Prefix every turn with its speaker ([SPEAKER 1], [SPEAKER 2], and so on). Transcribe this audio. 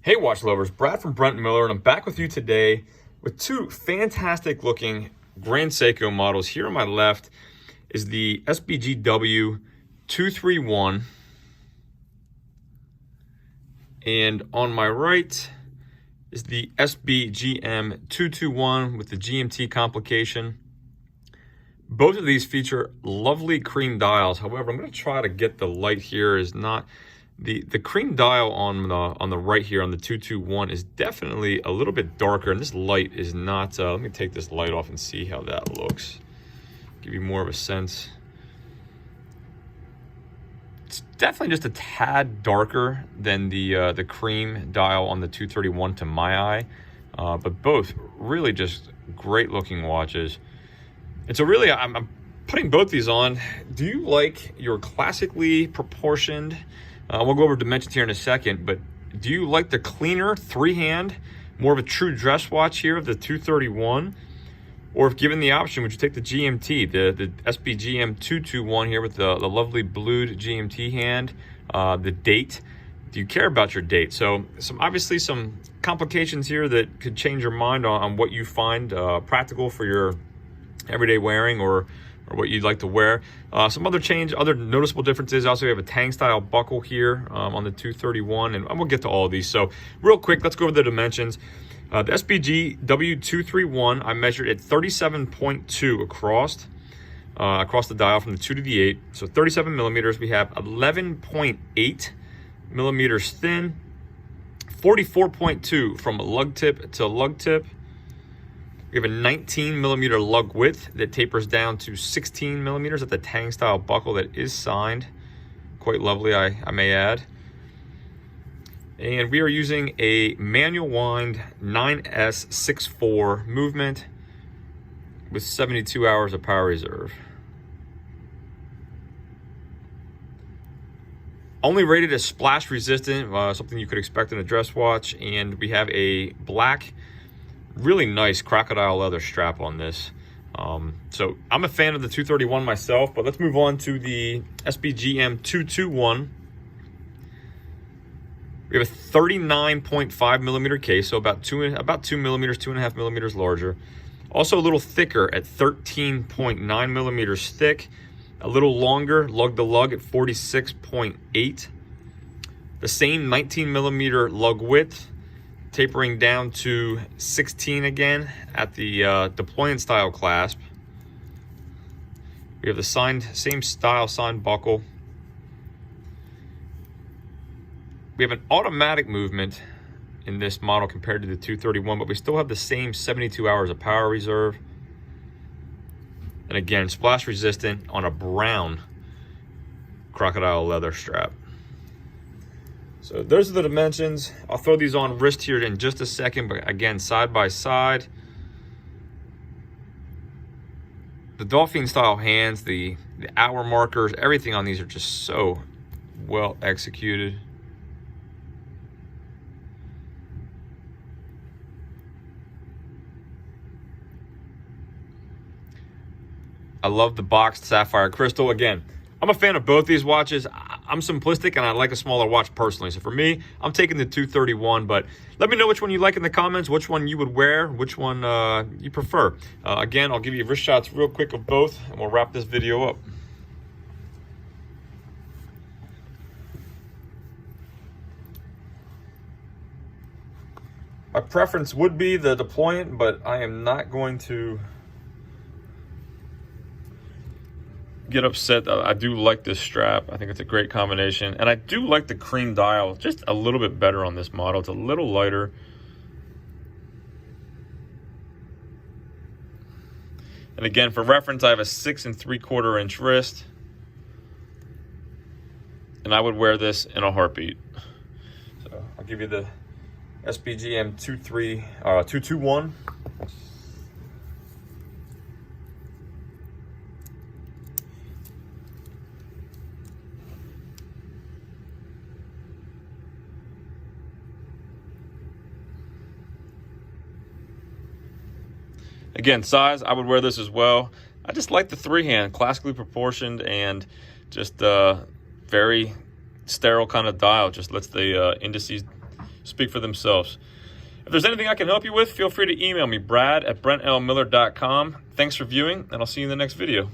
[SPEAKER 1] Hey watch lovers, Brad from Brent Miller, and I'm back with you today with two fantastic looking Grand Seiko models. Here on my left is the SBGW231, and on my right is the SBGM221 with the GMT complication. Both of these feature lovely cream dials. However, I'm going to try to get the light here is not... The cream dial on the right here on the 221 is definitely a little bit darker, and this light is not. Let me take this light off and see how that looks. Give you more of a sense. It's definitely just a tad darker than the cream dial on the 231 to my eye, but both really just great looking watches. And so really, I'm putting both these on. Do you like your classically proportioned? We'll go over dimensions here in a second, but do you like the cleaner three-hand, more of a true dress watch here of the 231? Or if given the option, would you take the GMT, the SBGM221 here with the lovely blued GMT hand, the date? Do you care about your date? So obviously some complications here that could change your mind on what you find practical for your everyday wearing or what you'd like to wear. Some other noticeable differences. Also, we have a Tang style buckle here on the 231, and we'll get to all of these. So real quick, let's go over the dimensions. The SBGW231, I measured at 37.2 across the dial from the 2 to the 8. So 37 millimeters. We have 11.8 millimeters thin, 44.2 from lug tip to lug tip. We have a 19 millimeter lug width that tapers down to 16 millimeters at the Tang style buckle that is signed. Quite lovely, I may add. And we are using a manual wind 9S64 movement with 72 hours of power reserve. Only rated as splash resistant, something you could expect in a dress watch. And we have a black, really nice crocodile leather strap on this. So I'm a fan of the 231 myself, but let's move on to the SBGM221. We have a 39.5 millimeter case, so about 2 millimeters, 2.5 millimeters larger. Also a little thicker at 13.9 millimeters thick. A little longer lug to lug at 46.8. The same 19 millimeter lug width, tapering down to 16 again at the deployment style clasp. We have the same style signed buckle. We have an automatic movement in this model compared to the 231, but we still have the same 72 hours of power reserve. And again, splash resistant on a brown crocodile leather strap. So those are the dimensions. I'll throw these on wrist here in just a second, but again, side by side. The dolphin style hands, the hour markers, everything on these are just so well executed. I love the boxed sapphire crystal. Again, I'm a fan of both these watches. I'm simplistic and I like a smaller watch personally. So for me, I'm taking the 231, but let me know which one you like in the comments, which one you would wear, which one you prefer. Again, I'll give you wrist shots real quick of both and we'll wrap this video up. My preference would be the deployant, but I am not going to get upset. I do like this strap. I think it's a great combination, and I do like the cream dial just a little bit better on this model. It's a little lighter. And again, for reference, I have a 6 3/4 inch wrist, and I would wear this in a heartbeat. So I'll give you the SBGM221. Again, size, I would wear this as well. I just like the three-hand, classically proportioned, and just very sterile kind of dial. Just lets the indices speak for themselves. If there's anything I can help you with, feel free to email me, brad@brentlmiller.com. Thanks for viewing, and I'll see you in the next video.